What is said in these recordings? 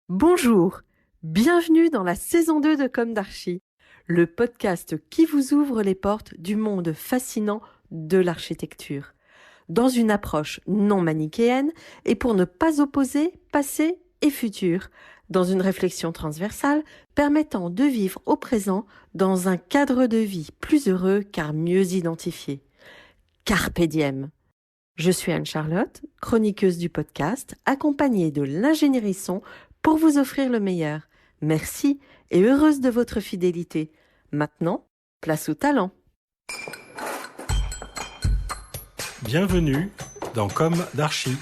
Bonjour, bienvenue dans la saison 2 de Comme d'Archi, le podcast qui vous ouvre les portes du monde fascinant de l'architecture, dans une approche non manichéenne et pour ne pas opposer passé et futur, dans une réflexion transversale permettant de vivre au présent dans un cadre de vie plus heureux car mieux identifié. Carpe diem. Je suis Anne-Charlotte, chroniqueuse du podcast, accompagnée de l'ingénierie son pour vous offrir le meilleur. Merci et heureuse de votre fidélité. Maintenant, place au talent. Bienvenue dans Comme d'Archi.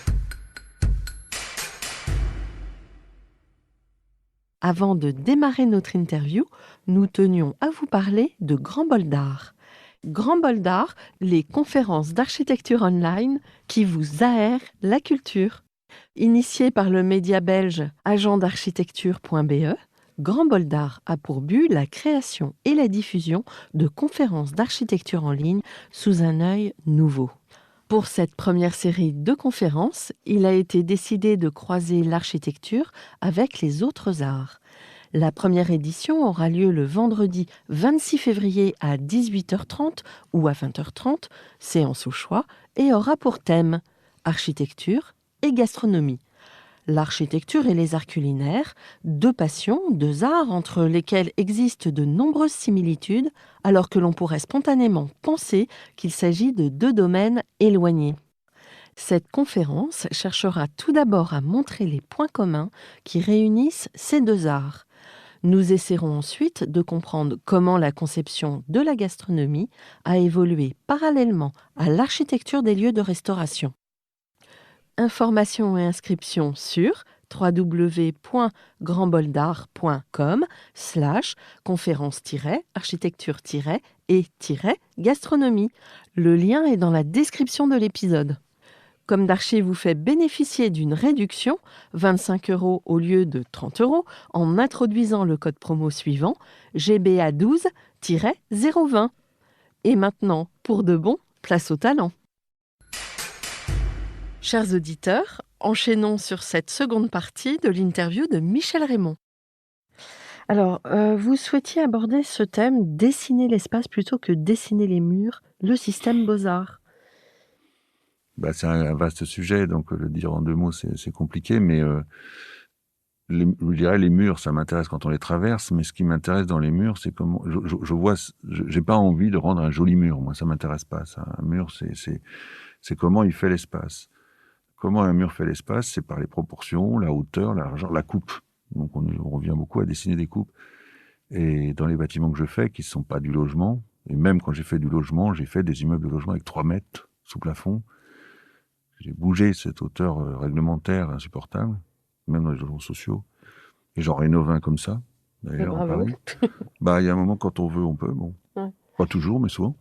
Avant de démarrer notre interview, nous tenions à vous parler de Grand Bol d'Art. Grand Bol d'Art, les conférences d'architecture online qui vous aèrent la culture. Initié par le média belge agendarchitecture.be, Grand Bol d'Art a pour but la création et la diffusion de conférences d'architecture en ligne sous un œil nouveau. Pour cette première série de conférences, il a été décidé de croiser l'architecture avec les autres arts. La première édition aura lieu le vendredi 26 février à 18h30 ou à 20h30, séance au choix, et aura pour thème architecture et gastronomie. L'architecture et les arts culinaires, deux passions, deux arts entre lesquels existent de nombreuses similitudes, alors que l'on pourrait spontanément penser qu'il s'agit de deux domaines éloignés. Cette conférence cherchera tout d'abord à montrer les points communs qui réunissent ces deux arts. Nous essaierons ensuite de comprendre comment la conception de la gastronomie a évolué parallèlement à l'architecture des lieux de restauration. Informations et inscriptions sur www.grandboldart.com/conférence-architecture-et-gastronomie. Le lien est dans la description de l'épisode. Comme d'Archi vous fait bénéficier d'une réduction, 25 € au lieu de 30 €, en introduisant le code promo suivant, GBA12-020. Et maintenant, pour de bon, place au talent. Chers auditeurs, enchaînons sur cette seconde partie de l'interview de Michel Raymond. Alors, vous souhaitiez aborder ce thème, dessiner l'espace plutôt que dessiner les murs, le système Beaux-Arts. C'est un vaste sujet, donc le dire en deux mots, c'est compliqué, mais je dirais les murs, ça m'intéresse quand on les traverse, mais ce qui m'intéresse dans les murs, c'est comment j'ai pas envie de rendre un joli mur, moi, ça m'intéresse pas, ça. Un mur, c'est comment il fait l'espace. Comment un mur fait l'espace, c'est par les proportions, la hauteur, la largeur, la coupe. Donc on revient beaucoup à dessiner des coupes. Et dans les bâtiments que je fais, qui ne sont pas du logement, et même quand j'ai fait du logement, j'ai fait des immeubles de logement avec 3 mètres sous plafond. J'ai bougé cette hauteur réglementaire insupportable, même dans les logements sociaux. Et j'en rénove un comme ça, d'ailleurs, en Paris. Il y a un moment, quand on veut, on peut. Bon. Ouais. Pas toujours, mais souvent.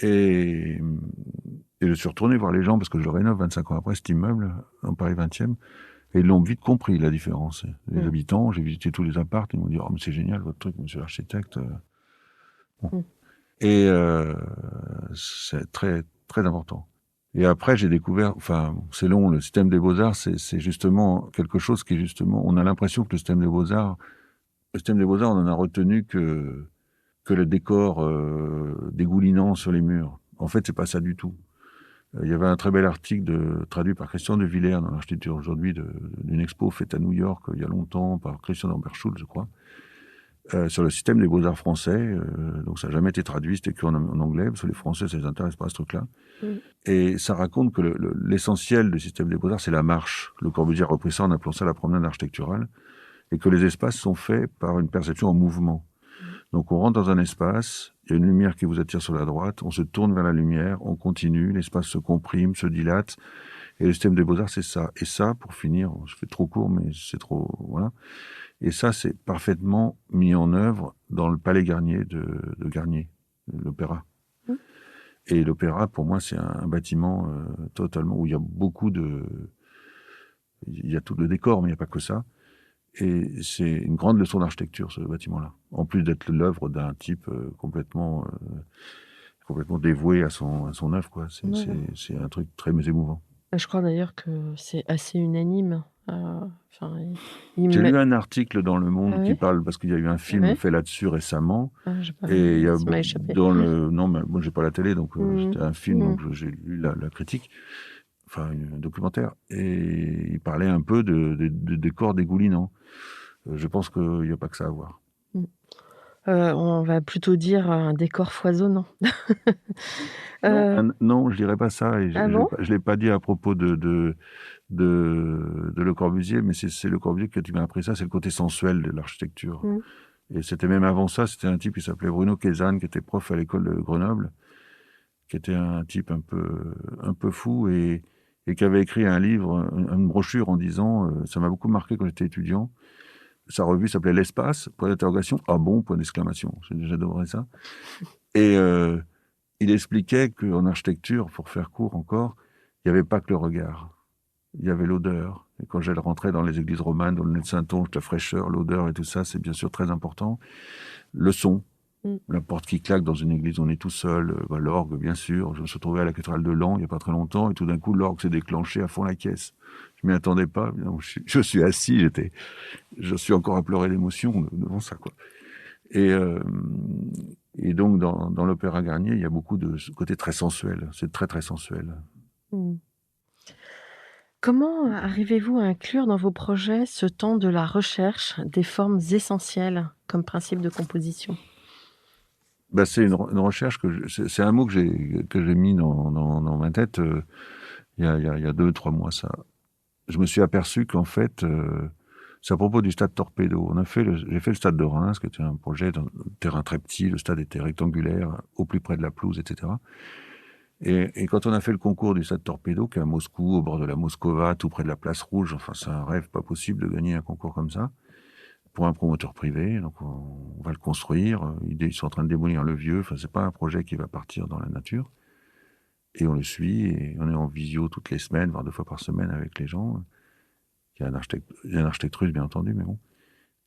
Et je suis retourné voir les gens, parce que je le rénove 25 ans après, cet immeuble, en Paris 20e. Et ils l'ont vite compris, la différence. Les habitants, j'ai visité tous les apparts, ils m'ont dit « Oh, mais c'est génial, votre truc, monsieur l'architecte. » Bon. Et c'est très, très important. Et après, j'ai découvert, c'est long, le système des Beaux-Arts, c'est justement quelque chose qui est justement, on a l'impression que le système des Beaux-Arts, on en a retenu que le décor dégoulinant sur les murs. En fait, c'est pas ça du tout. Il y avait un très bel article traduit par Christian de Villers dans l'architecture aujourd'hui d'une expo faite à New York il y a longtemps par Christian d'Amberschuld, je crois, sur le système des Beaux-Arts français. Donc ça n'a jamais été traduit, c'était écrit en anglais, parce que les Français, ça les intéresse pas, ce truc-là. Et ça raconte que l'essentiel du système des Beaux-Arts, c'est la marche. Le Corbusier a repris ça en appelant ça la promenade architecturale, et que les espaces sont faits par une perception en mouvement. Donc on rentre dans un espace, il y a une lumière qui vous attire sur la droite, on se tourne vers la lumière, on continue, l'espace se comprime, se dilate, et le système des Beaux-Arts, c'est ça. Et ça, pour finir, je fais trop court, mais c'est trop... Voilà. Et ça, c'est parfaitement mis en œuvre dans le Palais Garnier de Garnier, l'opéra. Et l'opéra, pour moi, c'est un bâtiment totalement où il y a beaucoup de... Il y a tout le décor, mais il n'y a pas que ça. Et c'est une grande leçon d'architecture, ce bâtiment-là. En plus d'être l'œuvre d'un type complètement dévoué à son œuvre, quoi. C'est un truc très émouvant. Je crois d'ailleurs que c'est assez unanime J'ai lu un article dans Le Monde qui Oui. parle, parce qu'il y a eu un film Oui. fait là-dessus récemment, J'ai pas et il y a ça m'a échappé. non, mais moi j'ai pas la télé, donc c'était un film, donc j'ai lu la critique, enfin un documentaire, et il parlait un peu de décors dégoulinants. Je pense qu'il n'y a pas que ça à voir. On va plutôt dire un décor foisonnant. Non, je dirais pas ça, et Ah bon? je l'ai pas dit à propos de Le Corbusier, mais c'est Le Corbusier qui m'a appris ça, c'est le côté sensuel de l'architecture. Et c'était même avant ça, c'était un type qui s'appelait Bruno Quezane, qui était prof à l'école de Grenoble, qui était un type un peu fou, et qui avait écrit un livre, une brochure en disant, ça m'a beaucoup marqué quand j'étais étudiant, sa revue s'appelait L'Espace, point d'interrogation, ah bon, point d'exclamation, j'adorais ça. Et il expliquait qu'en architecture, pour faire court encore, il n'y avait pas que le regard. Il y avait l'odeur. Et quand j'allais rentrer dans les églises romanes, dans le nez de Saint-Onge, la fraîcheur, l'odeur et tout ça, c'est bien sûr très important. Le son. La porte qui claque dans une église, on est tout seul. L'orgue, bien sûr. Je me suis retrouvé à la cathédrale de Laon il n'y a pas très longtemps, et tout d'un coup, l'orgue s'est déclenché à fond la caisse. Je m'y attendais pas. Je suis assis, je suis encore à pleurer d'émotion devant ça, quoi. Et donc, dans l'Opéra Garnier, il y a beaucoup de ce côté très sensuel. C'est très, très sensuel. Comment arrivez-vous à inclure dans vos projets ce temps de la recherche des formes essentielles comme principe de composition? C'est une recherche c'est un mot que j'ai mis dans ma tête il y a 2-3 mois, ça. Je me suis aperçu qu'en fait, c'est à propos du stade Torpedo. J'ai fait le stade de Reims, qui était un projet d'un terrain très petit. Le stade était rectangulaire, au plus près de la pelouse, etc. Et quand on a fait le concours du stade Torpedo, qui est à Moscou, au bord de la Moskova, tout près de la place Rouge, enfin c'est un rêve pas possible de gagner un concours comme ça, pour un promoteur privé. Donc on va le construire. Ils sont en train de démolir le vieux. Enfin, c'est pas un projet qui va partir dans la nature. Et on le suit, et on est en visio toutes les semaines, voire 2 fois par semaine avec les gens. Il y a un architecte russe, bien entendu, mais bon.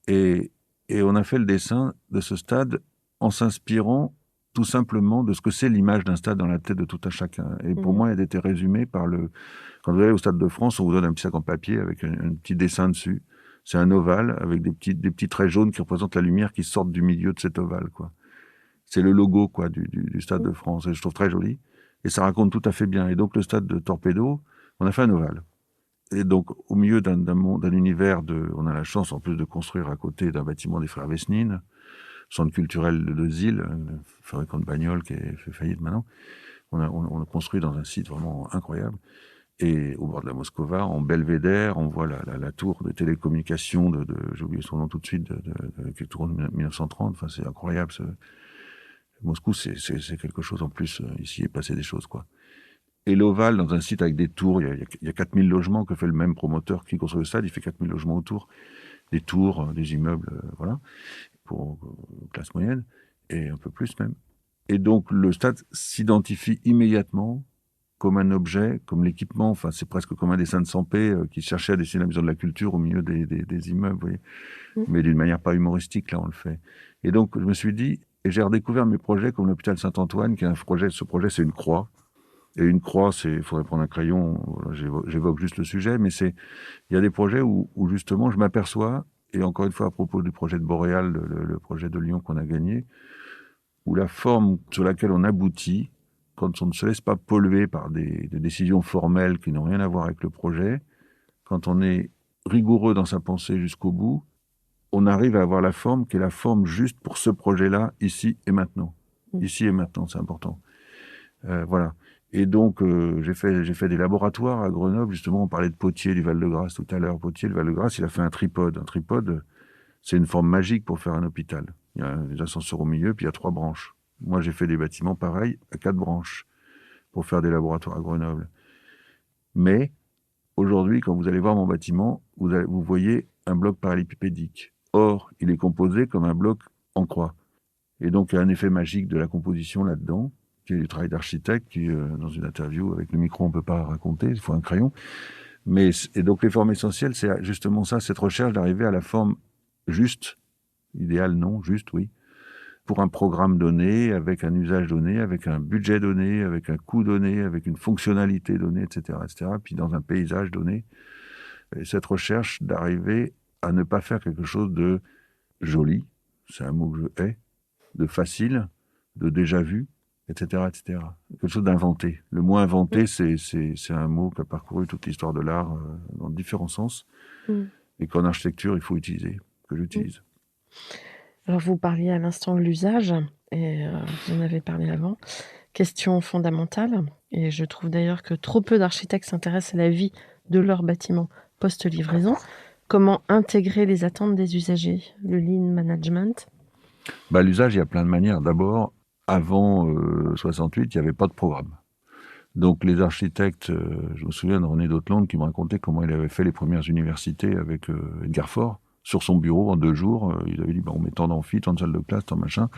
Et on a fait le dessin de ce stade en s'inspirant tout simplement de ce que c'est l'image d'un stade dans la tête de tout un chacun. Et pour moi, elle était résumée par quand vous allez au Stade de France, on vous donne un petit sac en papier avec un petit dessin dessus. C'est un ovale avec des petits traits jaunes qui représentent la lumière qui sortent du milieu de cet ovale, quoi. C'est le logo, quoi, du Stade de France. Et je trouve très joli. Et ça raconte tout à fait bien. Et donc, le stade de Torpedo, on a fait un ovale. Et donc, au milieu d'un univers on a la chance, en plus, de construire à côté d'un bâtiment des frères Vesnine, centre culturel de Zille, le fabricant de bagnoles qui est fait faillite maintenant. On a construit dans un site vraiment incroyable. Et au bord de la Moskova, en belvédère, on voit la tour de télécommunications j'ai oublié son nom tout de suite, qui tourne en 1930. Enfin, c'est incroyable. Moscou, c'est quelque chose en plus. Ici, il est passé des choses, quoi. Et l'Oval, dans un site avec des tours, il y a 4000 logements que fait le même promoteur qui construit le stade. Il fait 4000 logements autour. Des tours, des immeubles, voilà, pour classe moyenne, et un peu plus même. Et donc, le stade s'identifie immédiatement comme un objet, comme l'équipement. Enfin, c'est presque comme un dessin de Sampé qui cherchait à dessiner la maison de la culture au milieu des immeubles, vous voyez. Mais d'une manière pas humoristique, là, on le fait. Et donc, je me suis dit, et j'ai redécouvert mes projets comme l'hôpital Saint-Antoine, qui est ce projet, c'est une croix. Et une croix, il faudrait prendre un crayon, voilà, j'évoque juste le sujet, mais il y a des projets où justement, je m'aperçois, et encore une fois, à propos du projet de Boréal, le projet de Lyon qu'on a gagné, où la forme sur laquelle on aboutit, quand on ne se laisse pas polluer par des décisions formelles qui n'ont rien à voir avec le projet, quand on est rigoureux dans sa pensée jusqu'au bout, on arrive à avoir la forme qui est la forme juste pour ce projet-là, ici et maintenant. Ici et maintenant, c'est important. Voilà. Et donc, j'ai fait des laboratoires à Grenoble. Justement, on parlait de Potier du Val-de-Grâce tout à l'heure. Potier, le Val-de-Grâce, il a fait un tripode. Un tripode, c'est une forme magique pour faire un hôpital. Il y a des ascenseurs au milieu, puis il y a 3 branches. Moi, j'ai fait des bâtiments pareils à 4 branches pour faire des laboratoires à Grenoble. Mais aujourd'hui, quand vous allez voir mon bâtiment, vous voyez un bloc parallélépipédique. Or, il est composé comme un bloc en croix. Et donc, il y a un effet magique de la composition là-dedans, qui est du travail d'architecte, qui, dans une interview avec le micro, on ne peut pas raconter, il faut un crayon. Et donc, les formes essentielles, c'est justement ça, cette recherche d'arriver à la forme juste, idéale non, juste, oui, pour un programme donné, avec un usage donné, avec un budget donné, avec un coût donné, avec une fonctionnalité donnée, etc., etc., puis dans un paysage donné. Et cette recherche d'arriver à ne pas faire quelque chose de joli, c'est un mot que je hais, de facile, de déjà vu, etc., etc. Quelque chose d'inventé. Le mot inventé, c'est un mot qui a parcouru toute l'histoire de l'art dans différents sens, et qu'en architecture, il faut utiliser, que j'utilise. Alors, vous parliez à l'instant de l'usage, et vous en avez parlé avant. Question fondamentale, et je trouve d'ailleurs que trop peu d'architectes s'intéressent à la vie de leur bâtiment post-livraison. Comment intégrer les attentes des usagers? Le lean management? L'usage, il y a plein de manières. D'abord, avant 68, il n'y avait pas de programme. Donc les architectes, je me souviens de René Dauteland qui me racontait comment il avait fait les premières universités avec Edgar Faure sur son bureau en 2 jours. Il avait dit on met tant d'amphi, tant de salles de classe, tant machin.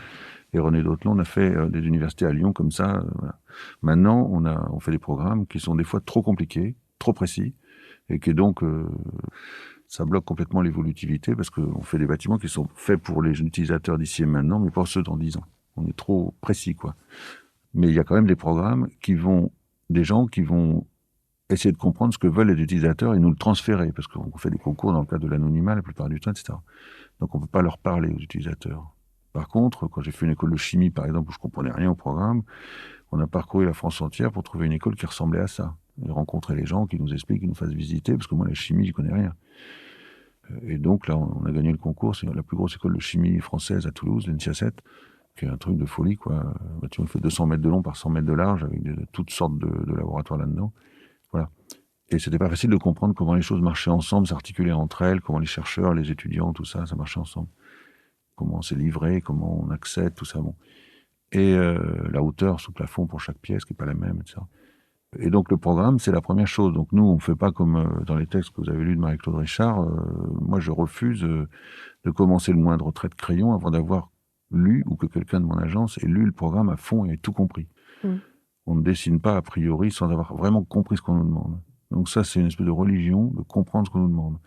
Et René Dauteland a fait des universités à Lyon comme ça. Voilà. Maintenant, on fait des programmes qui sont des fois trop compliqués, trop précis, et qui donc ça bloque complètement l'évolutivité parce qu'on fait des bâtiments qui sont faits pour les utilisateurs d'ici et maintenant, mais pas ceux dans 10 ans. On est trop précis, quoi. Mais il y a quand même des programmes des gens qui vont essayer de comprendre ce que veulent les utilisateurs et nous le transférer, parce qu'on fait des concours dans le cadre de l'anonymat la plupart du temps, etc. Donc on ne peut pas leur parler aux utilisateurs. Par contre, quand j'ai fait une école de chimie, par exemple, où je comprenais rien au programme, on a parcouru la France entière pour trouver une école qui ressemblait à ça. Et rencontrer les gens qui nous expliquent, qui nous fassent visiter, parce que moi, la chimie, je connais rien. Et donc là, on a gagné le concours. C'est la plus grosse école de chimie française à Toulouse, l'ENSIA 7, qui est un truc de folie, quoi. Un bâtiment fait 200 mètres de long par 100 mètres de large, avec toutes sortes de laboratoires là-dedans. Voilà. Et c'était pas facile de comprendre comment les choses marchaient ensemble, s'articulaient entre elles, comment les chercheurs, les étudiants, tout ça, ça marchait ensemble. Comment c'est livré, comment on accède, tout ça, bon. Et la hauteur sous plafond pour chaque pièce, qui n'est pas la même, etc. Et donc le programme, c'est la première chose. Donc nous, on ne fait pas comme dans les textes que vous avez lus de Marie-Claude Richard. Moi, je refuse de commencer le moindre trait de crayon avant d'avoir lu, ou que quelqu'un de mon agence ait lu le programme à fond et ait tout compris. On ne dessine pas a priori sans avoir vraiment compris ce qu'on nous demande. Donc ça, c'est une espèce de religion, de comprendre ce qu'on nous demande.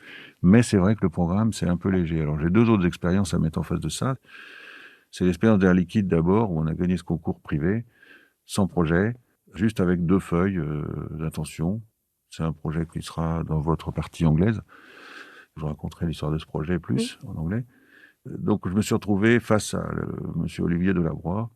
Mais c'est vrai que le programme, c'est un peu léger. Alors j'ai 2 autres expériences à mettre en face de ça. C'est l'expérience d'Air Liquide d'abord, où on a gagné ce concours privé, sans projet, juste avec 2 feuilles d'intention. C'est un projet qui sera dans votre partie anglaise. Je vous raconterai l'histoire de ce projet plus en anglais. Donc je me suis retrouvé face à monsieur Olivier Delabroix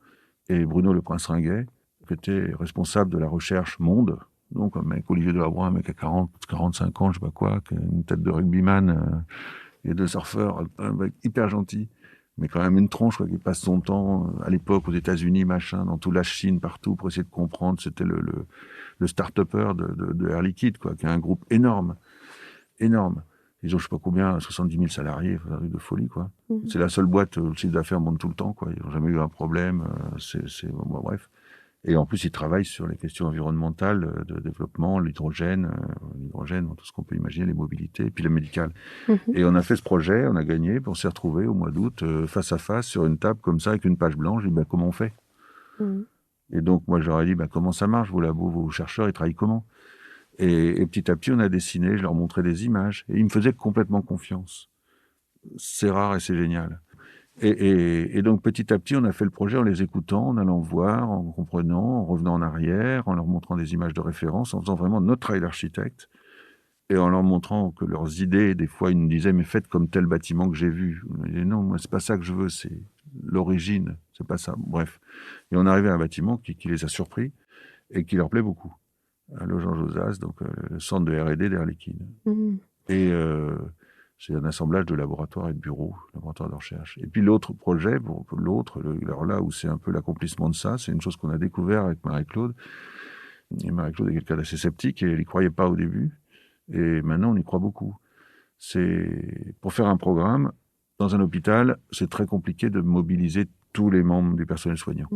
et Bruno Le Prince-Ringuet, qui était responsable de la recherche monde. Donc un mec, Olivier Delabroix, un mec à 45 ans, je sais pas quoi, qui a une tête de rugbyman et de surfeur, un mec hyper gentil, mais quand même une tronche, quoi, qui passe son temps à l'époque aux États-Unis, machin, dans toute la Chine, partout, pour essayer de comprendre. C'était le start-upper de Air Liquide, quoi, qui est un groupe énorme. Ils ont, je sais pas combien, 70 000 salariés, un truc de folie, quoi. C'est la seule boîte où le chiffre d'affaires monte tout le temps, quoi. Ils n'ont jamais eu un problème. Bon, bref. Et en plus, ils travaillent sur les questions environnementales, de développement, l'hydrogène, tout ce qu'on peut imaginer, les mobilités, et puis le médical. Et on a fait ce projet, on a gagné, puis on s'est retrouvés au mois d'août, face à face, sur une table comme ça, avec une page blanche. J'ai dit, comment on fait? Et donc, moi, je leur ai dit, comment ça marche, vos labos, vos chercheurs, ils travaillent comment? Et petit à petit, on a dessiné, je leur montrais des images, et ils me faisaient complètement confiance. C'est rare et c'est génial. Et donc, petit à petit, on a fait le projet en les écoutant, en allant voir, en comprenant, en revenant en arrière, en leur montrant des images de référence, en faisant vraiment notre travail d'architecte, et en leur montrant que leurs idées, des fois, ils nous disaient, mais faites comme tel bâtiment que j'ai vu. On disait, non, moi, c'est pas ça que je veux, c'est l'origine, c'est pas ça. Bref. Et on arrivait à un bâtiment qui les a surpris, et qui leur plaît beaucoup. À Legendre-Josas, donc le centre de R&D d'Air Liquide. Et c'est un assemblage de laboratoires et de bureaux, laboratoires de recherche. Et puis l'autre projet, alors là où c'est un peu l'accomplissement de ça, c'est une chose qu'on a découvert avec Marie-Claude. Et Marie-Claude est quelqu'un d'assez sceptique et elle n'y croyait pas au début. Et maintenant, on y croit beaucoup. C'est pour faire un programme, dans un hôpital, c'est très compliqué de mobiliser tous les membres du personnel soignant.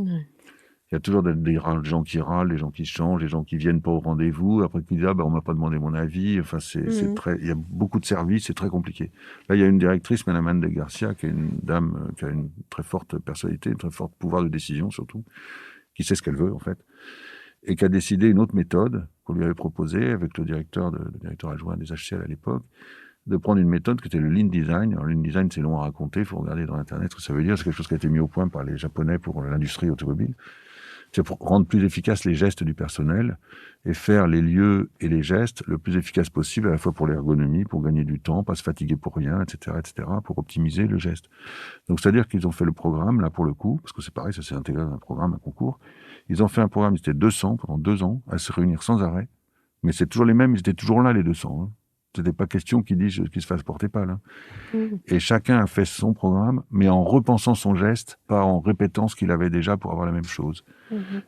Il y a toujours des gens qui râlent, des gens qui changent, des gens qui viennent pas au rendez-vous, après qui disent on m'a pas demandé mon avis. Enfin, c'est très, il y a beaucoup de services, c'est très compliqué. Là, il y a une directrice, Madame Anne de Garcia, qui est une dame qui a une très forte personnalité, un très fort pouvoir de décision surtout, qui sait ce qu'elle veut en fait, et qui a décidé une autre méthode qu'on lui avait proposée avec le directeur adjoint des HCL à l'époque, de prendre une méthode qui était le Lean Design. Alors, le Lean Design, c'est long à raconter, il faut regarder dans Internet ce que ça veut dire. C'est quelque chose qui a été mis au point par les Japonais pour l'industrie automobile. C'est pour rendre plus efficaces les gestes du personnel et faire les lieux et les gestes le plus efficace possible, à la fois pour l'ergonomie, pour gagner du temps, pas se fatiguer pour rien, etc., pour optimiser le geste. Donc, c'est-à-dire qu'ils ont fait le programme, là, pour le coup, parce que c'est pareil, ça s'est intégré dans un programme, un concours. Ils ont fait un programme, ils étaient 200 pendant 2 ans, à se réunir sans arrêt. Mais c'est toujours les mêmes, ils étaient toujours là, les 200. Hein. C'était pas question qu'ils disent qu'ils se fassent porter pas, là. Et chacun a fait son programme, mais en repensant son geste, pas en répétant ce qu'il avait déjà pour avoir la même chose.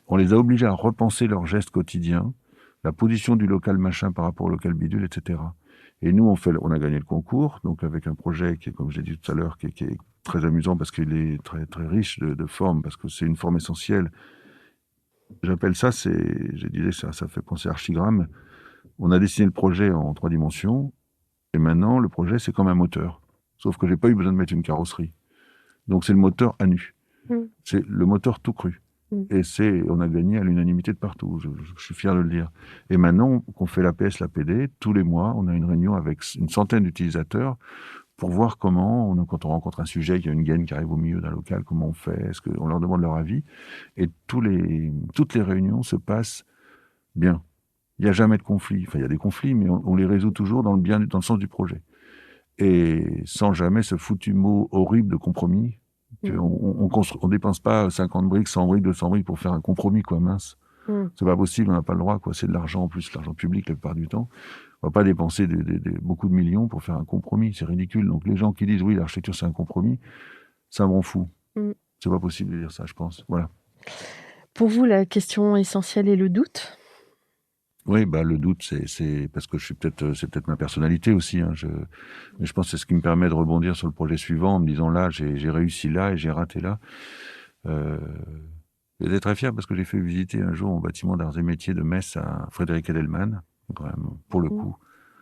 On les a obligés à repenser leurs gestes quotidiens, la position du local machin par rapport au local bidule, etc. Et nous, on a gagné le concours, donc avec un projet qui est, comme je l'ai dit tout à l'heure, qui est très amusant parce qu'il est très, très riche de formes, parce que c'est une forme essentielle. J'appelle ça, j'ai dit ça fait penser à Archigramme. On a dessiné le projet en 3 dimensions, et maintenant, le projet, c'est comme un moteur. Sauf que j'ai pas eu besoin de mettre une carrosserie. Donc, c'est le moteur à nu. C'est le moteur tout cru. Et on a gagné à l'unanimité de partout. Je suis fier de le dire. Et maintenant, qu'on fait l'APS, l'APD, tous les mois, on a une réunion avec une centaine d'utilisateurs pour voir comment, quand on rencontre un sujet, qu'il y a une gaine qui arrive au milieu d'un local, comment on fait, est-ce qu'on leur demande leur avis. Et toutes les réunions se passent bien. Il n'y a jamais de conflit. Enfin, il y a des conflits, mais on les résout toujours dans le sens du projet. Et sans jamais ce foutu mot horrible de compromis. On dépense pas 50 briques, 100 briques, 200 briques pour faire un compromis, quoi, mince. C'est pas possible, on n'a pas le droit, quoi. C'est de l'argent, en plus, l'argent public, la plupart du temps. On va pas dépenser beaucoup de millions pour faire un compromis, c'est ridicule. Donc les gens qui disent, oui, l'architecture, c'est un compromis, ça m'en fout. C'est pas possible de dire ça, je pense. Voilà. Pour vous, la question essentielle est le doute ? Oui, le doute, c'est parce que c'est peut-être ma personnalité aussi. Hein, mais je pense que c'est ce qui me permet de rebondir sur le projet suivant en me disant là, j'ai réussi là et j'ai raté là. J'étais très fier parce que j'ai fait visiter un jour au bâtiment d'arts et métiers de Metz à Frédéric Edelman, quand même, pour le coup,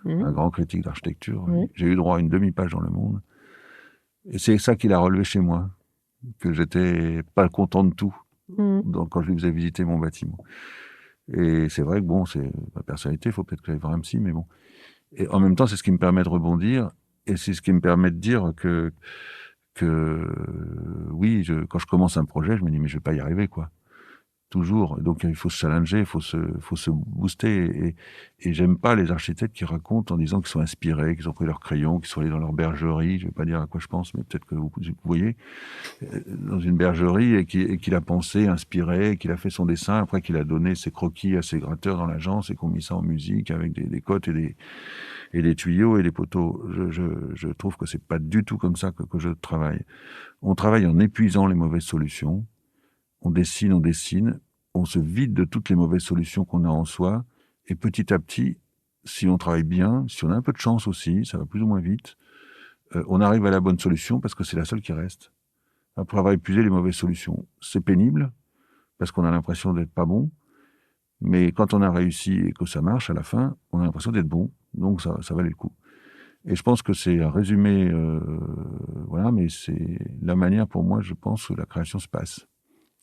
un grand critique d'architecture. J'ai eu droit à une demi-page dans Le Monde. Et c'est ça qu'il a relevé chez moi, que j'étais pas content de tout quand je lui faisais visiter mon bâtiment. Et c'est vrai que c'est ma personnalité, il faut peut-être que j'aille voir un psy, mais bon. Et en même temps, c'est ce qui me permet de rebondir, et c'est ce qui me permet de dire que oui, quand je commence un projet, je me dis, mais je vais pas y arriver, quoi. Toujours. Donc, il faut se challenger, il faut se booster. Et j'aime pas les architectes qui racontent en disant qu'ils sont inspirés, qu'ils ont pris leur crayon, qu'ils sont allés dans leur bergerie. Je vais pas dire à quoi je pense, mais peut-être que vous voyez, dans une bergerie et qu'il a pensé, inspiré, et qu'il a fait son dessin, après qu'il a donné ses croquis à ses gratteurs dans l'agence et qu'on mis ça en musique avec des cotes et des tuyaux et des poteaux. Je trouve que c'est pas du tout comme ça que je travaille. On travaille en épuisant les mauvaises solutions. On dessine, on se vide de toutes les mauvaises solutions qu'on a en soi, et petit à petit, si on travaille bien, si on a un peu de chance aussi, ça va plus ou moins vite, on arrive à la bonne solution parce que c'est la seule qui reste. Après avoir épuisé les mauvaises solutions, c'est pénible, parce qu'on a l'impression d'être pas bon, mais quand on a réussi et que ça marche à la fin, on a l'impression d'être bon, donc ça valait le coup. Et je pense que c'est un résumé, voilà, mais c'est la manière pour moi, je pense, que la création se passe.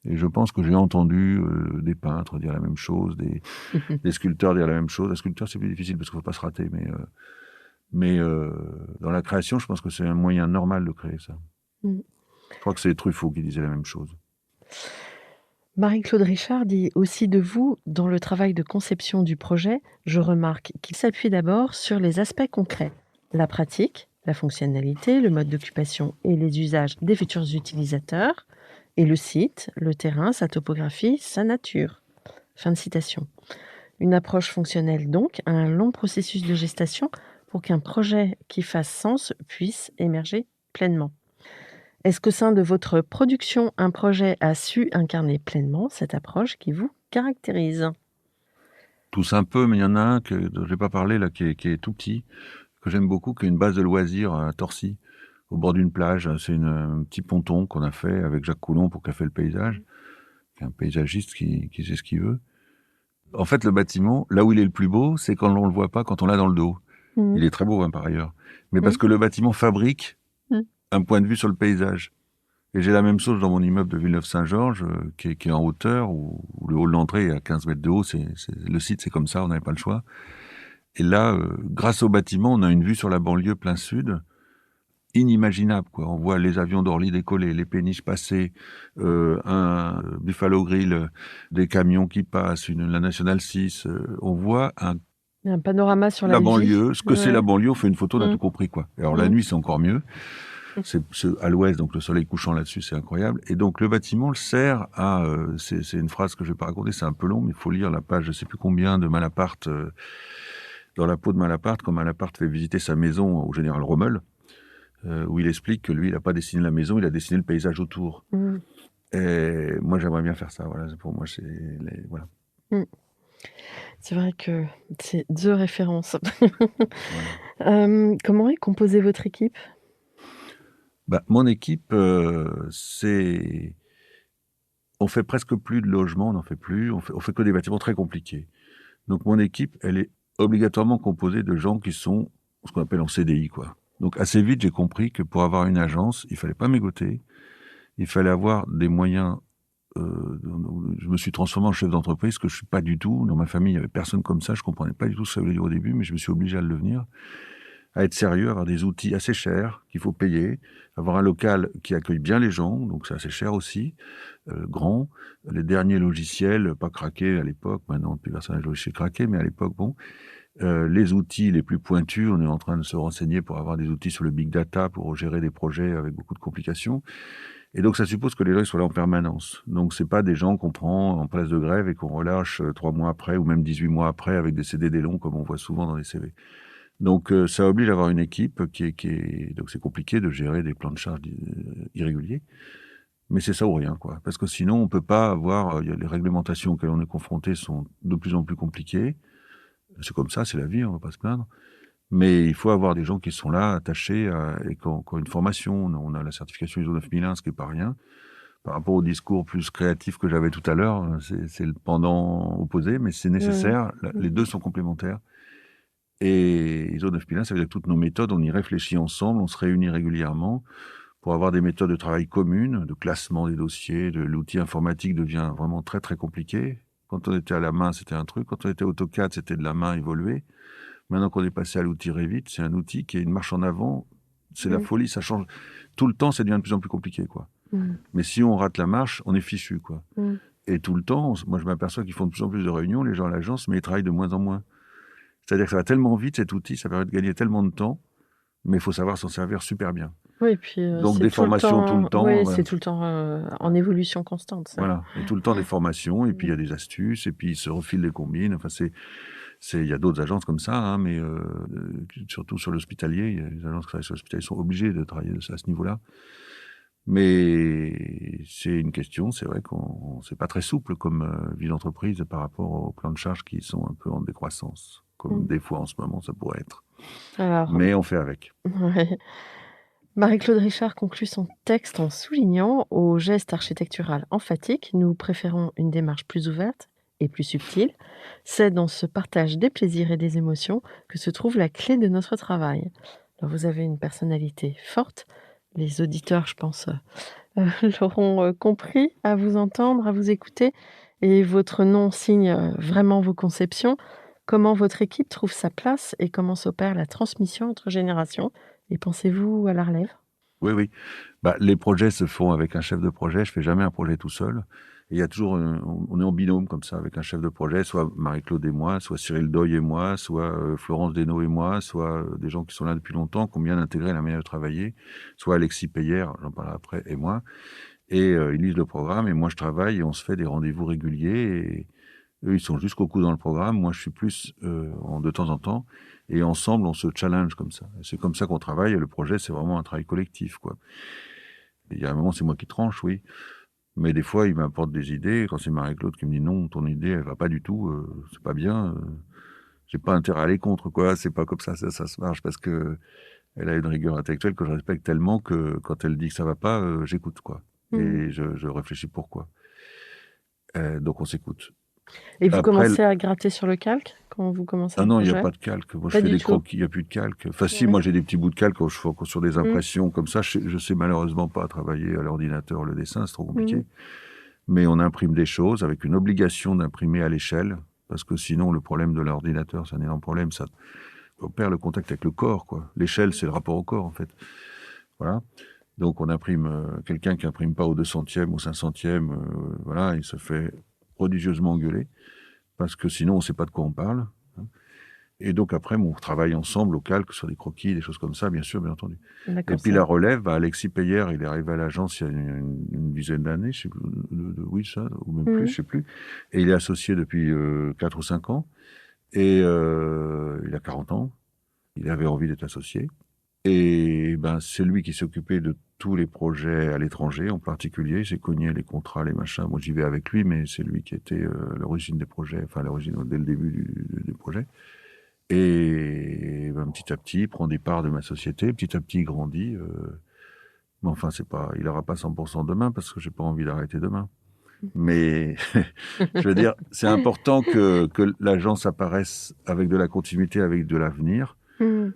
Et je pense que j'ai entendu des peintres dire la même chose, des sculpteurs dire la même chose. La sculpture, c'est plus difficile parce qu'il ne faut pas se rater. Mais dans la création, je pense que c'est un moyen normal de créer ça. Je crois que c'est Truffaut qui disait la même chose. Marie-Claude Richard dit aussi de vous, dans le travail de conception du projet, je remarque qu'il s'appuie d'abord sur les aspects concrets. La pratique, la fonctionnalité, le mode d'occupation et les usages des futurs utilisateurs, et le site, le terrain, sa topographie, sa nature. Fin de citation. Une approche fonctionnelle donc, un long processus de gestation pour qu'un projet qui fasse sens puisse émerger pleinement. Est-ce qu'au sein de votre production, un projet a su incarner pleinement cette approche qui vous caractérise ? Tous un peu, mais il y en a un dont je n'ai pas parlé, là, qui est tout petit, que j'aime beaucoup, qui est une base de loisirs à Torcy, au bord d'une plage. C'est un petit ponton qu'on a fait avec Jacques Coulon pour qu'il fait le paysage. Un paysagiste qui sait ce qu'il veut. En fait, le bâtiment, là où il est le plus beau, c'est quand on le voit pas, quand on l'a dans le dos. Il est très beau, par ailleurs. Mais parce que le bâtiment fabrique un point de vue sur le paysage. Et j'ai la même chose dans mon immeuble de Villeneuve-Saint-Georges, qui est en hauteur, où le hall d'entrée est à 15 mètres de haut. Le site, c'est comme ça, on n'avait pas le choix. Et là, grâce au bâtiment, on a une vue sur la banlieue plein sud, inimaginables, quoi. On voit les avions d'Orly décoller, les péniches passer, un Buffalo Grill, des camions qui passent, la Nationale 6. On voit Il y a un panorama sur la la vie. banlieue. Ce que c'est Ouais. la banlieue, on fait une photo, on a tout compris, quoi. Et alors la nuit, c'est encore mieux. C'est à l'ouest, donc le soleil couchant là-dessus, c'est incroyable. Et donc le bâtiment sert à... c'est une phrase que je vais pas raconter, c'est un peu long, mais il faut lire la page, je sais plus combien, de Malaparte, dans la peau de Malaparte, quand Malaparte fait visiter sa maison au général Rommel, où il explique que lui, il n'a pas dessiné la maison, il a dessiné le paysage autour. Et moi, j'aimerais bien faire ça. Voilà, pour moi, voilà. C'est vrai que c'est deux références. Voilà. Comment est composée votre équipe? Mon équipe, on fait presque plus de logements, on n'en fait plus, on fait que des bâtiments très compliqués. Donc mon équipe, elle est obligatoirement composée de gens qui sont ce qu'on appelle en CDI, quoi. Donc assez vite, j'ai compris que pour avoir une agence, il fallait pas mégoter, il fallait avoir des moyens. Je me suis transformé en chef d'entreprise, que je suis pas du tout. Dans ma famille, il y avait personne comme ça, je comprenais pas du tout ce que ça voulait dire au début, mais je me suis obligé à le devenir. À être sérieux, avoir des outils assez chers qu'il faut payer, avoir un local qui accueille bien les gens, donc c'est assez cher aussi, grand, les derniers logiciels, pas craqués à l'époque, maintenant plus personne n'a de logiciel craqué, mais à l'époque, bon, les outils les plus pointus, on est en train de se renseigner pour avoir des outils sur le big data, pour gérer des projets avec beaucoup de complications, et donc ça suppose que les gens soient là en permanence. Donc c'est pas des gens qu'on prend en place de grève et qu'on relâche 3 mois après, ou même 18 mois après, avec des CDD longs, comme on voit souvent dans les CV. Donc ça oblige à avoir une équipe qui est... Donc c'est compliqué de gérer des plans de charge irréguliers, mais c'est ça ou rien, quoi. Parce que sinon on peut pas avoir... les réglementations auxquelles on est confronté sont de plus en plus compliquées. C'est comme ça, c'est la vie, on va pas se plaindre. Mais il faut avoir des gens qui sont là, attachés, et qui ont une formation. On a la certification ISO 9001, ce qui est pas rien. Par rapport au discours plus créatif que j'avais tout à l'heure, c'est le pendant opposé, mais c'est nécessaire. Les deux sont complémentaires. Et ISO 9001, ça veut dire que toutes nos méthodes, on y réfléchit ensemble, on se réunit régulièrement pour avoir des méthodes de travail communes, de classement des dossiers. L'outil informatique devient vraiment très très compliqué. Quand on était à la main, c'était un truc. Quand on était AutoCAD, c'était de la main évoluée. Maintenant qu'on est passé à l'outil Revit, c'est un outil qui est une marche en avant. C'est la folie, ça change. Tout le temps, ça devient de plus en plus compliqué, quoi. Mais si on rate la marche, on est fichu, quoi. Et tout le temps, moi je m'aperçois qu'ils font de plus en plus de réunions, les gens à l'agence, mais ils travaillent de moins en moins. C'est-à-dire que ça va tellement vite, cet outil, ça permet de gagner tellement de temps, mais il faut savoir s'en servir super bien. Oui, et puis donc des formations tout le temps. Oui, voilà. c'est tout le temps en évolution constante. Ça. Voilà, et tout le temps des formations, et puis il y a des astuces, et puis ils se refilent des combines. Enfin, il y a d'autres agences comme ça, hein, mais surtout sur l'hospitalier, il y a les agences qui travaillent sur l'hospitalier sont obligées de travailler à ce niveau-là. Mais c'est une question, c'est vrai qu'on c'est pas très souple comme vie d'entreprise par rapport aux plans de charge qui sont un peu en décroissance, comme des fois en ce moment ça pourrait être. Alors, mais on fait avec. Ouais. Marie-Claude Richard conclut son texte en soulignant: au geste architectural emphatique, nous préférons une démarche plus ouverte et plus subtile. C'est dans ce partage des plaisirs et des émotions que se trouve la clé de notre travail. Alors, vous avez une personnalité forte. Les auditeurs, je pense, l'auront compris à vous entendre, à vous écouter. Et votre nom signe vraiment vos conceptions. Comment votre équipe trouve sa place et comment s'opère la transmission entre générations? Et pensez-vous à la relève? Oui. Les projets se font avec un chef de projet. Je fais jamais un projet tout seul. Et il y a toujours, on est en binôme comme ça avec un chef de projet, soit Marie-Claude et moi, soit Cyril Doyle et moi, soit Florence Desnaux et moi, soit des gens qui sont là depuis longtemps, qui ont bien intégré la manière de travailler, soit Alexis Peyer, j'en parlerai après, et moi. Et ils lisent le programme et moi je travaille et on se fait des rendez-vous réguliers. Et eux, ils sont jusqu'au cou dans le programme. Moi, je suis plus de temps en temps. Et ensemble, on se challenge comme ça. C'est comme ça qu'on travaille. Et le projet, c'est vraiment un travail collectif, quoi. Il y a un moment, c'est moi qui tranche, oui. Mais des fois, il m'apporte des idées. Quand c'est Marie-Claude qui me dit non, ton idée, elle va pas du tout, c'est pas bien. J'ai pas intérêt à aller contre, quoi. C'est pas comme ça se marche parce que elle a une rigueur intellectuelle que je respecte tellement que quand elle dit que ça va pas, j'écoute, quoi. Et je réfléchis pourquoi. Donc on s'écoute. Et vous Après, commencez à gratter sur le calque quand vous commencez un non, il projet? n'y a pas de calque. Moi, je Pas fais du des tout. croquis, il n'y a plus de calque. Enfin, si, moi, j'ai des petits bouts de calque quand je fais sur des impressions comme ça. Je sais malheureusement pas travailler à l'ordinateur le dessin, c'est trop compliqué. Mais on imprime des choses avec une obligation d'imprimer à l'échelle, parce que sinon, le problème de l'ordinateur, c'est un énorme problème. Ça on perd le contact avec le corps, quoi. L'échelle, c'est le rapport au corps, en fait. Voilà. Donc on imprime, quelqu'un qui imprime pas au 200e, au 500e, voilà, il se fait prodigieusement engueuler, parce que sinon on sait pas de quoi on parle. Hein. Et donc après, on travaille ensemble au calque sur des croquis, des choses comme ça, bien sûr, bien entendu. Et D'accord, puis la relève, bah, Alexis Peyer, il est arrivé à l'agence il y a une dizaine d'années, je sais plus, oui, ça, ou même plus, je sais plus. Et il est associé depuis 4 ou 5 ans. Et il a 40 ans. Il avait envie d'être associé. Et ben, c'est lui qui s'occupait de tous les projets à l'étranger, en particulier. J'ai cogné les contrats, les machins. Moi, j'y vais avec lui, mais c'est lui qui était l'origine des projets, enfin l'origine dès le début du projet. Et ben, petit à petit, il prend des parts de ma société. Petit à petit, il grandit. Mais enfin, c'est pas, il n'aura pas 100% demain parce que j'ai pas envie d'arrêter demain. Mais je veux dire, c'est important que l'agence apparaisse avec de la continuité, avec de l'avenir.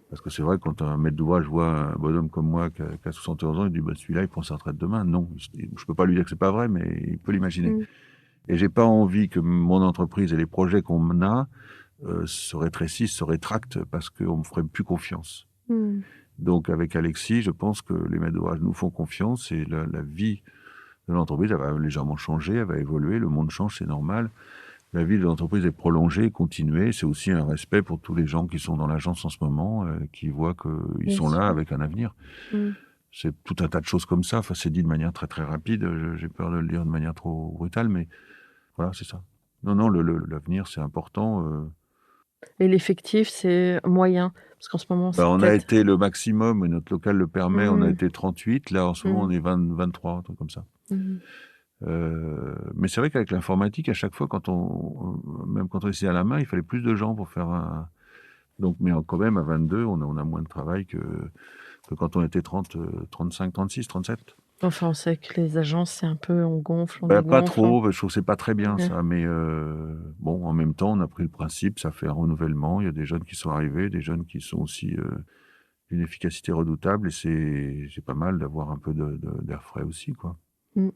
Parce que c'est vrai, quand un maître d'ouvrage voit un bonhomme comme moi qui a 71 ans, il dit bah, celui-là, il prend sa retraite demain. Non, je peux pas lui dire que c'est pas vrai, mais il peut l'imaginer. Et j'ai pas envie que mon entreprise et les projets qu'on a se rétrécissent, se rétractent parce qu'on me ferait plus confiance. Donc avec Alexis, je pense que les maîtres d'ouvrage nous font confiance et la vie de l'entreprise, elle va légèrement changer, elle va évoluer, le monde change, c'est normal. La vie de l'entreprise est prolongée, continuée. C'est aussi un respect pour tous les gens qui sont dans l'agence en ce moment, qui voient qu'ils Bien sont sûr. là avec un avenir. C'est tout un tas de choses comme ça. Enfin, c'est dit de manière très très rapide. J'ai peur de le dire de manière trop brutale, mais voilà, c'est ça. Non, non, l'avenir, c'est important. Et l'effectif, c'est moyen? Parce qu'en ce moment, Bah, c'est on a peut-être été le maximum, et notre local le permet, on a mmh. été 38. Là, en ce moment, on est 20, 23, un truc comme ça. Mais c'est vrai qu'avec l'informatique, à chaque fois, même quand on essayait à la main, il fallait plus de gens pour faire un. Donc, mais quand même, à 22, on a moins de travail que quand on était 30, 35, 36, 37. Enfin, on sait que les agences, c'est un peu on gonfle, on Bah, pas dégonfle, trop, je trouve que c'est pas très bien ouais. ça, mais bon, en même temps, on a pris le principe, ça fait un renouvellement, il y a des jeunes qui sont arrivés, des jeunes qui sont aussi d'une efficacité redoutable, et c'est pas mal d'avoir un peu d'air frais aussi, quoi. Mmh.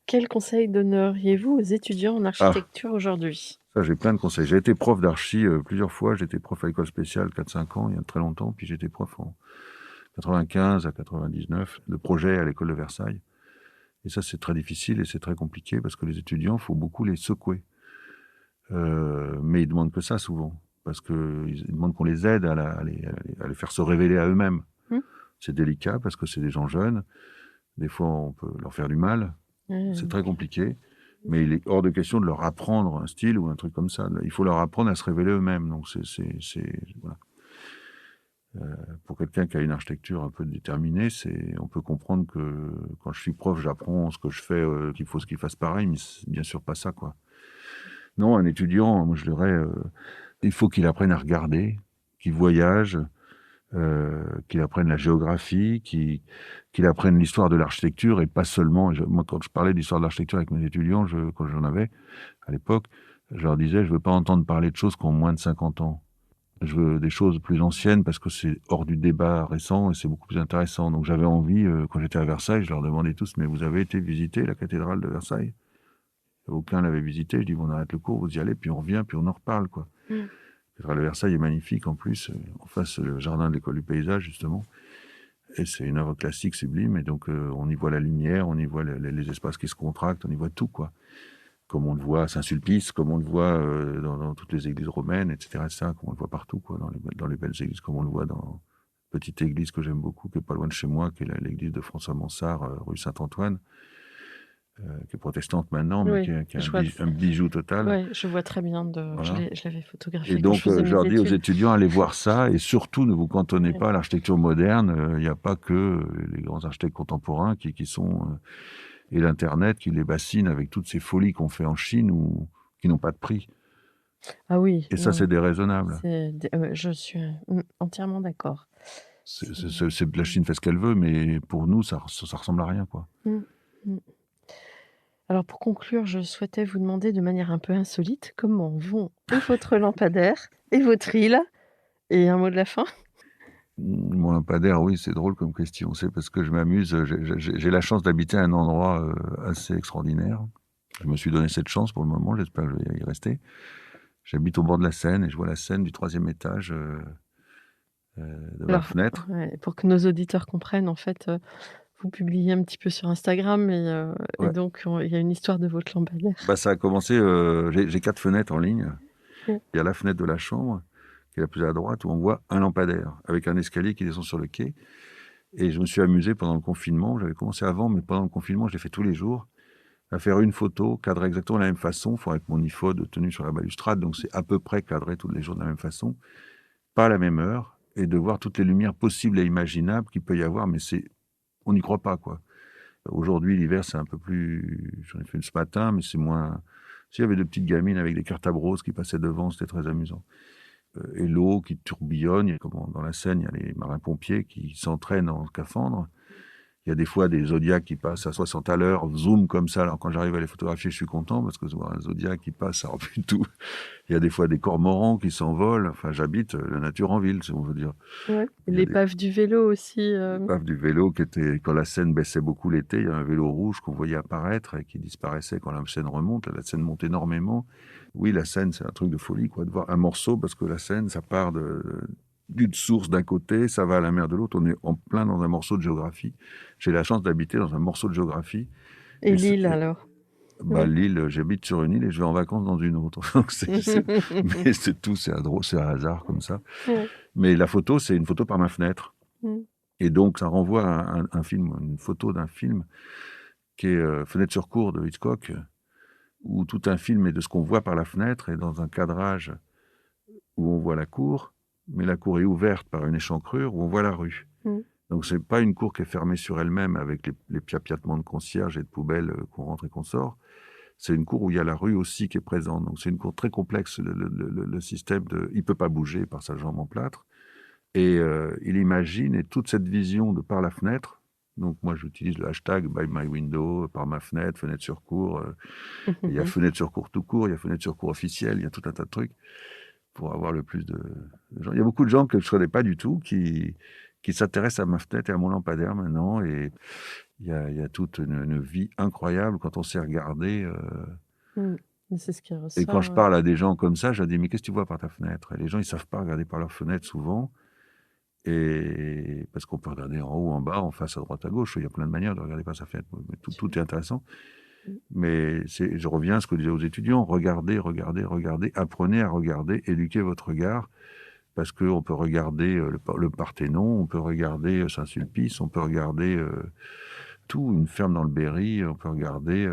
Quel conseil donneriez-vous aux étudiants en Ah, architecture aujourd'hui? ça, j'ai plein de conseils. J'ai été prof d'archi plusieurs fois, j'étais prof à l'école spéciale 4-5 ans, il y a très longtemps, puis j'étais prof en 95 à 99 de projet à l'école de Versailles. Et ça, c'est très difficile et c'est très compliqué parce que les étudiants, il faut beaucoup les secouer. Mais ils demandent que ça souvent, parce qu'ils demandent qu'on les aide à les faire se révéler à eux-mêmes. Mmh. C'est délicat parce que c'est des gens jeunes. Des fois, on peut leur faire du mal. C'est très compliqué. Mais il est hors de question de leur apprendre un style ou un truc comme ça. Il faut leur apprendre à se révéler eux-mêmes. Donc, voilà. Pour quelqu'un qui a une architecture un peu déterminée, on peut comprendre que quand je suis prof, j'apprends ce que je fais, qu'il faut qu'il fasse pareil, mais c'est bien sûr pas ça, quoi. Non, un étudiant, moi je dirais, il faut qu'il apprenne à regarder, qu'il voyage, qu'il apprenne la géographie, qu'il apprenne l'histoire de l'architecture et pas seulement. Moi, quand je parlais d'histoire de l'architecture avec mes étudiants, quand j'en avais à l'époque, je leur disais, je veux pas entendre parler de choses qui ont moins de 50 ans. Je veux des choses plus anciennes parce que c'est hors du débat récent et c'est beaucoup plus intéressant. Donc j'avais envie, quand j'étais à Versailles, je leur demandais tous, mais vous avez été visiter la cathédrale de Versailles? Aucun l'avait visité. Je dis, bon, on arrête le cours, vous y allez, puis on revient, puis on en reparle, quoi. La cathédrale de Versailles est magnifique en plus. En face, le jardin de l'école du paysage, justement. Et c'est une œuvre classique sublime. Et donc, on y voit la lumière, on y voit les espaces qui se contractent, on y voit tout, quoi. Comme on le voit à Saint-Sulpice, comme on le voit dans toutes les églises romaines, etc., etc., comme on le voit partout, quoi, dans les belles églises, comme on le voit dans une petite église que j'aime beaucoup, qui est pas loin de chez moi, qui est l'église de François Mansart, rue Saint-Antoine, qui est protestante maintenant, mais Oui, qui est je vois un bijou total. ouais, je vois très bien Voilà. je l'avais Et photographié quand je donc, faisais je mes leur dis aux études. étudiants, allez voir ça, et surtout, ne vous cantonnez Ouais. pas à l'architecture moderne. Il n'y a pas que les grands architectes contemporains qui sont... et l'Internet qui les bassine avec toutes ces folies qu'on fait en Chine ou qui n'ont pas de prix. Ah oui, Et ça, non, c'est déraisonnable. je suis, entièrement d'accord. C'est La Chine fait ce qu'elle veut, mais pour nous, ça ressemble à rien, quoi. mmh, mmh. Alors pour conclure, je souhaitais vous demander de manière un peu insolite, comment vont et votre lampadaire et votre île? Et un mot de la fin? Mon lampadaire, oui, c'est drôle comme question. C'est parce que je m'amuse. J'ai la chance d'habiter à un endroit assez extraordinaire. Je me suis donné cette chance pour le moment. J'espère que je vais y rester. J'habite au bord de la Seine et je vois la Seine du 3e étage de ma Alors, fenêtre. ouais, pour que nos auditeurs comprennent, en fait, vous publiez un petit peu sur Instagram et Ouais. donc il y a une histoire de votre lampadaire. Bah, ça a commencé, j'ai 4 fenêtres en ligne. Mmh. Il y a la fenêtre de la chambre, qui est la plus à droite, où on voit un lampadaire, avec un escalier qui descend sur le quai. Et je me suis amusé pendant le confinement, j'avais commencé avant, mais pendant le confinement, je l'ai fait tous les jours, à faire une photo cadrée exactement de la même façon, enfin, avec mon iPhone tenu sur la balustrade, donc c'est à peu près cadré tous les jours de la même façon, pas à la même heure, et de voir toutes les lumières possibles et imaginables qu'il peut y avoir, mais on n'y croit pas, quoi. Aujourd'hui, l'hiver, c'est un peu plus, j'en ai fait une ce matin, mais c'est moins, il y avait deux petites gamines avec des cartables roses qui passaient devant, c'était très amusant. Et l'eau qui tourbillonne, dans la Seine, il y a les marins-pompiers qui s'entraînent en scaphandre. Il y a des fois des zodiacs qui passent à 60 à l'heure, zoom comme ça. Alors quand j'arrive à les photographier, je suis content parce que voir un zodiac qui passe, ça remplit tout. Il y a des fois des cormorans qui s'envolent. Enfin, j'habite la nature en ville, si on veut dire. Ouais. Il y a des L'épave du vélo aussi. épaves du vélo qui était, quand la Seine baissait beaucoup l'été, il y a un vélo rouge qu'on voyait apparaître et qui disparaissait quand la Seine remonte. La Seine monte énormément. Oui, la Seine, c'est un truc de folie, quoi, de voir un morceau, parce que la Seine, ça part d'une source d'un côté, ça va à la mer de l'autre. On est en plein dans un morceau de géographie. J'ai la chance d'habiter dans un morceau de géographie. Et l'île alors? Ouais. L'île, j'habite sur une île et je vais en vacances dans une autre. Donc mais c'est tout, c'est un hasard comme ça. Ouais. Mais la photo, c'est une photo par ma fenêtre. Mmh. Et donc, ça renvoie à un film, une photo d'un film qui est Fenêtre sur cour de Hitchcock, où tout un film est de ce qu'on voit par la fenêtre et dans un cadrage où on voit la cour, mais la cour est ouverte par une échancrure où on voit la rue. Mmh. Donc, c'est pas une cour qui est fermée sur elle-même avec les piapiatements de concierges et de poubelles qu'on rentre et qu'on sort. C'est une cour où il y a la rue aussi qui est présente. Donc, c'est une cour très complexe. Le système il peut pas bouger par sa jambe en plâtre. Et il imagine, et toute cette vision de par la fenêtre, donc moi j'utilise le hashtag by my window, par ma fenêtre, fenêtre sur cour, il y a fenêtre sur cour tout court, il y a fenêtre sur cour officielle, il y a tout un tas de trucs pour avoir le plus de gens. Il y a beaucoup de gens que je ne connais pas du tout qui s'intéressent à ma fenêtre et à mon lampadaire maintenant, et il y a toute une vie incroyable quand on sait regarder. Mmh. C'est ce qui Et quand ressort, je ouais. parle à des gens comme ça, je leur dis, mais qu'est-ce que tu vois par ta fenêtre? Et les gens, ils savent pas regarder par leur fenêtre souvent. Et parce qu'on peut regarder en haut, en bas, en face, à droite, à gauche. Il y a plein de manières de regarder par sa fenêtre. Mais tout est intéressant. Mmh. Mais je reviens à ce que je disais aux étudiants. Regardez, regardez, regardez. Apprenez à regarder. Éduquez votre regard. Parce qu'on peut regarder le Parthénon, on peut regarder Saint-Sulpice, on peut regarder tout, une ferme dans le Berry, on peut regarder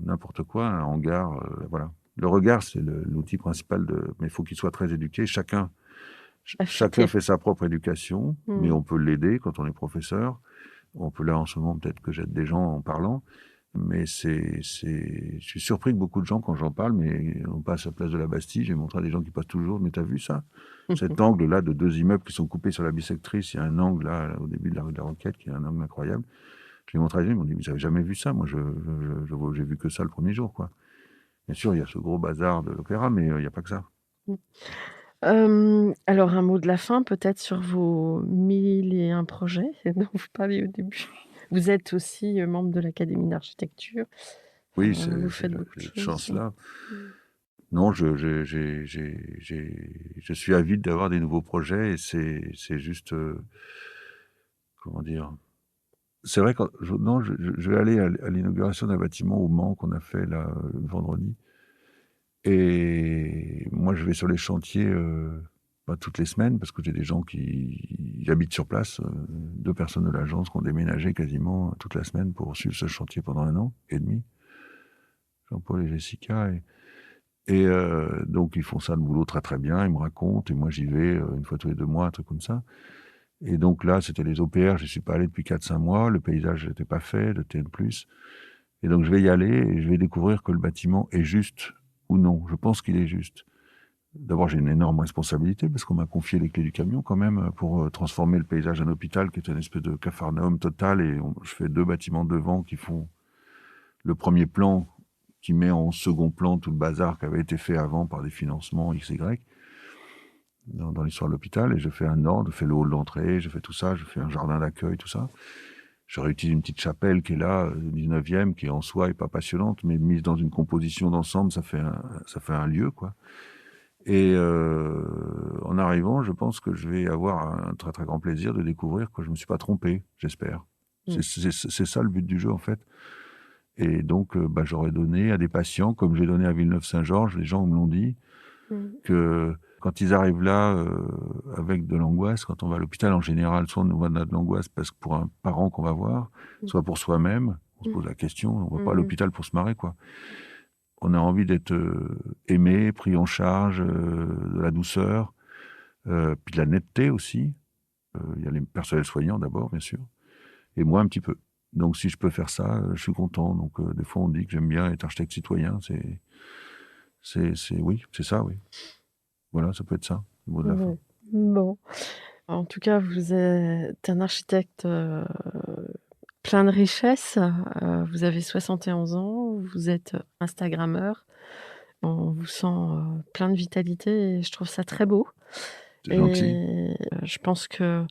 n'importe quoi, un hangar. Voilà. Le regard, c'est l'outil principal mais il faut qu'il soit très éduqué. Chacun Affûté. fait sa propre éducation, mais Mmh. on peut l'aider quand on est professeur. On peut, là, en ce moment, peut-être que j'aide des gens en parlant. Mais je suis surpris que beaucoup de gens, quand j'en parle, mais on passe à la place de la Bastille, j'ai montré à des gens qui passent toujours, mais t'as vu ça? Cet angle-là de deux immeubles qui sont coupés sur la bisectrice, il y a un angle là, au début de la rue de la Roquette, qui est un angle incroyable. Je l'ai montré à des gens, ils m'ont dit, vous avez jamais vu ça? Moi, j'ai vu que ça le premier jour, quoi. Bien sûr, il y a ce gros bazar de l'opéra, mais il n'y a pas que ça. Mmh. Alors un mot de la fin peut-être sur vos 1001 projets dont vous parliez au début. Vous êtes aussi, membre de l'Académie d'architecture. Oui, Enfin, vous faites j'ai beaucoup de cette choses. chance-là. Mmh. Non, je suis avide d'avoir des nouveaux projets et c'est juste, comment dire? C'est vrai que non, je vais aller à l'inauguration d'un bâtiment au Mans qu'on a fait là, vendredi. Et moi, je vais sur les chantiers toutes les semaines parce que j'ai des gens qui habitent sur place, 2 personnes de l'agence qui ont déménagé quasiment toute la semaine pour suivre ce chantier pendant 1 an et demi. Jean-Paul et Jessica. Et donc, ils font ça, le boulot, très très bien. Ils me racontent et moi, j'y vais une fois tous les 2 mois, un truc comme ça. Et donc là, c'était les OPR. Je ne suis pas allé depuis 4-5 mois. Le paysage n'était pas fait, de TN+. Et donc, je vais y aller et je vais découvrir que le bâtiment est juste ou non. Je pense qu'il est juste. D'abord, j'ai une énorme responsabilité parce qu'on m'a confié les clés du camion quand même pour transformer le paysage d'un hôpital qui est une espèce de capharnaüm total. Et je fais 2 bâtiments devant qui font le premier plan, qui met en second plan tout le bazar qui avait été fait avant par des financements XY dans l'histoire de l'hôpital. Et je fais un ordre, je fais le hall d'entrée, je fais tout ça, je fais un jardin d'accueil, tout ça. Je réutilise une petite chapelle qui est là, 19e, qui en soi est pas passionnante, mais mise dans une composition d'ensemble, ça fait un lieu, quoi. Et en arrivant, je pense que je vais avoir un très très grand plaisir de découvrir que je ne me suis pas trompé, j'espère. C'est ça le but du jeu en fait. Et donc j'aurais donné à des patients, comme j'ai donné à Villeneuve-Saint-Georges, les gens me l'ont dit, que quand ils arrivent là avec de l'angoisse, quand on va à l'hôpital en général, soit on a de l'angoisse parce que pour un parent qu'on va voir, soit pour soi-même, on se pose la question, on ne va pas à l'hôpital pour se marrer, quoi. On a envie d'être aimé, pris en charge, de la douceur, puis de la netteté aussi. Il y a les personnels soignants d'abord, bien sûr, et moi un petit peu. Donc si je peux faire ça, je suis content. Donc des fois on dit que j'aime bien être architecte citoyen, oui, c'est ça, oui. Voilà, ça peut être ça, le mot de la fin. Bon. En tout cas, vous êtes un architecte plein de richesses. Vous avez 71 ans, vous êtes instagrammeur. On vous sent plein de vitalité et je trouve ça très beau. C'est gentil. Et je pense qu'on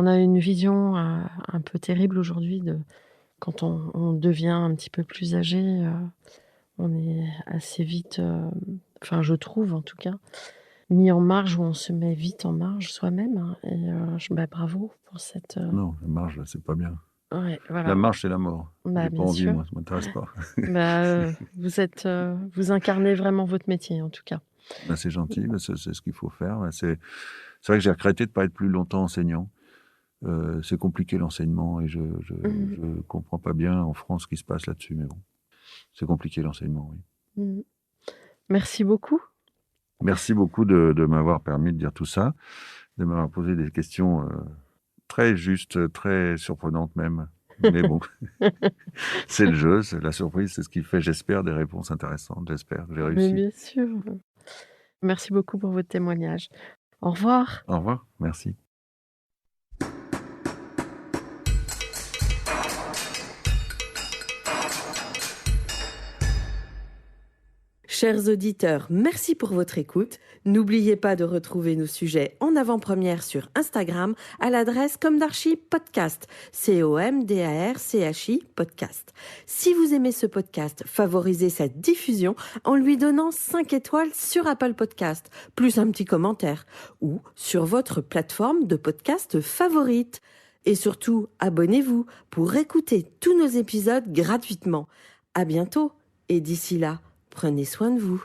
a une vision un peu terrible aujourd'hui de quand on devient un petit peu plus âgé, on est assez vite, enfin je trouve en tout cas, mis en marge, ou on se met vite en marge soi-même, hein, et bravo pour cette, Non, la marge, là, c'est pas bien. ouais, voilà. La marche, c'est la mort. J'ai pas Bien envie, sûr. moi, ça m'intéresse pas. Vous incarnez vraiment votre métier en tout cas. C'est gentil, c'est ce qu'il faut faire. C'est vrai que j'ai regretté de ne pas être plus longtemps enseignant. C'est compliqué l'enseignement et je comprends pas bien en France ce qui se passe là-dessus, mais bon, c'est compliqué l'enseignement, oui. Merci beaucoup. Merci beaucoup de m'avoir permis de dire tout ça, de m'avoir posé des questions très justes, très surprenantes même. Mais bon, c'est le jeu, c'est la surprise, c'est ce qui fait, j'espère, des réponses intéressantes. J'espère que j'ai Mais réussi. bien sûr. Merci beaucoup pour votre témoignage. Au revoir. Au revoir, merci. Chers auditeurs, merci pour votre écoute. N'oubliez pas de retrouver nos sujets en avant-première sur Instagram à l'adresse Comdarchi Podcast, COMDARCHI Podcast. Si vous aimez ce podcast, favorisez sa diffusion en lui donnant 5 étoiles sur Apple Podcast, plus un petit commentaire, ou sur votre plateforme de podcast favorite. Et surtout, abonnez-vous pour écouter tous nos épisodes gratuitement. À bientôt, et d'ici là, prenez soin de vous.